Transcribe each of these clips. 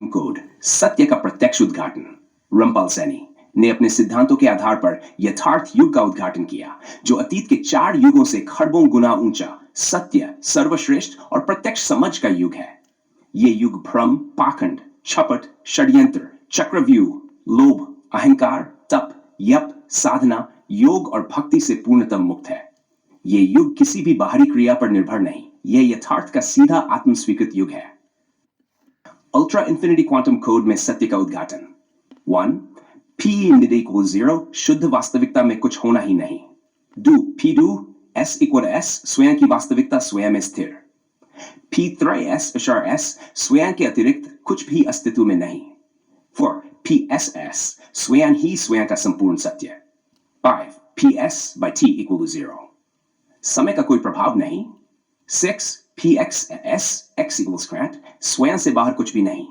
Code सत्य का प्रत्यक्ष उद्घाटन। रमपाल सैनी ने अपने सिद्धांतों के आधार पर यथार्थ युग का उद्घाटन किया, जो अतीत के 4 युगों से खरबों गुना ऊंचा, सत्य, सर्वश्रेष्ठ और प्रत्यक्ष समझ का युग है। ये युग भ्रम, पाखंड, छपट, षड्यंत्र, चक्रव्यूह, लोभ, अहंकार, तप, यप, साधना, योग और भक्ति से पूर्णतः मुक्त है। ये युग किसी भी बाहरी क्रिया पर निर्भर नहीं, यह यथार्थ का सीधा आत्मस्वीकृत युग है। अल्ट्रा इंफिनिटी क्वांटम कोड में सत्य का उद्घाटन। 1. P = 0, शुद्ध वास्तविकता में कुछ होना ही नहीं। 2. P do S = S, स्वयं की वास्तविकता स्वयं में स्थिर। P 3 S स्वयं के अतिरिक्त कुछ भी अस्तित्व में नहीं। 4. PSS स्वयं ही स्वयं का संपूर्ण सत्य। 5. PS/T = 0, समय का कोई प्रभाव नहीं। 6. PXS X = scrat, स्वयं से बाहर कुछ भी नहीं।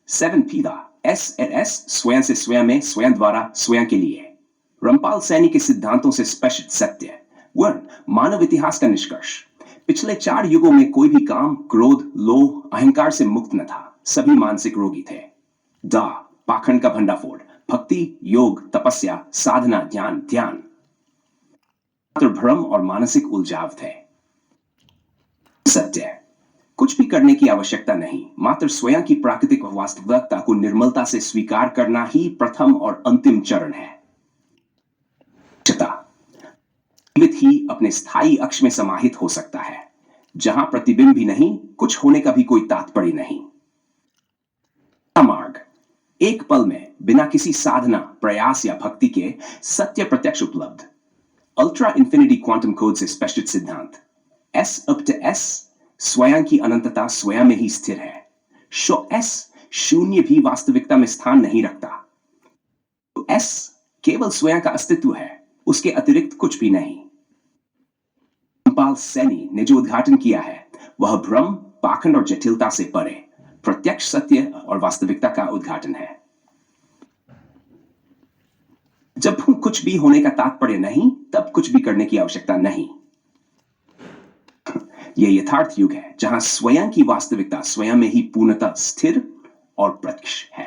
7. PDA S स्वयं से स्वयं में, स्वयं द्वारा, स्वयं के लिए। रमपाल सैनी के सिद्धांतों से स्पष्ट सत्य। 1. मानव इतिहास का निष्कर्ष। पिछले 4 युगों में कोई भी काम, क्रोध, लोभ, अहंकार से मुक्त न था, सभी मानसिक रोगी थे। दा पाखंड का भंडाफोड़, भक्ति, योग, तपस्या, साधना, ज्ञान, ध्यान मात्र भ्रम और मानसिक उलझाव थे। सत्य, कुछ भी करने की आवश्यकता नहीं, मात्र स्वयं की प्राकृतिक वास्तविकता को निर्मलता से स्वीकार करना ही प्रथम और अंतिम चरण है। जीवित ही अपने स्थायी अक्ष में समाहित हो सकता है, जहां प्रतिबिंब भी नहीं, कुछ होने का भी कोई तात्पर्य नहीं। मार्ग, एक पल में बिना किसी साधना, प्रयास या भक्ति के सत्य प्रत्यक्ष उपलब्ध। अल्ट्रा इंफिनिटी क्वांटम कोड से स्पष्ट सिद्धांत। S up to S, स्वयं की अनंतता स्वयं में ही स्थिर है। S शून्य भी वास्तविकता में स्थान नहीं रखता। तो S केवल स्वयं का अस्तित्व है, उसके अतिरिक्त कुछ भी नहीं। रमपाल सैनी ने जो उद्घाटन किया है, वह भ्रम, पाखंड और जटिलता से परे प्रत्यक्ष सत्य और वास्तविकता का उद्घाटन है। जब कुछ भी होने का तात्पर्य नहीं, तब कुछ भी करने की आवश्यकता नहीं। यह यथार्थ युग है, जहां स्वयं की वास्तविकता स्वयं में ही पूर्णतः स्थिर और प्रत्यक्ष है।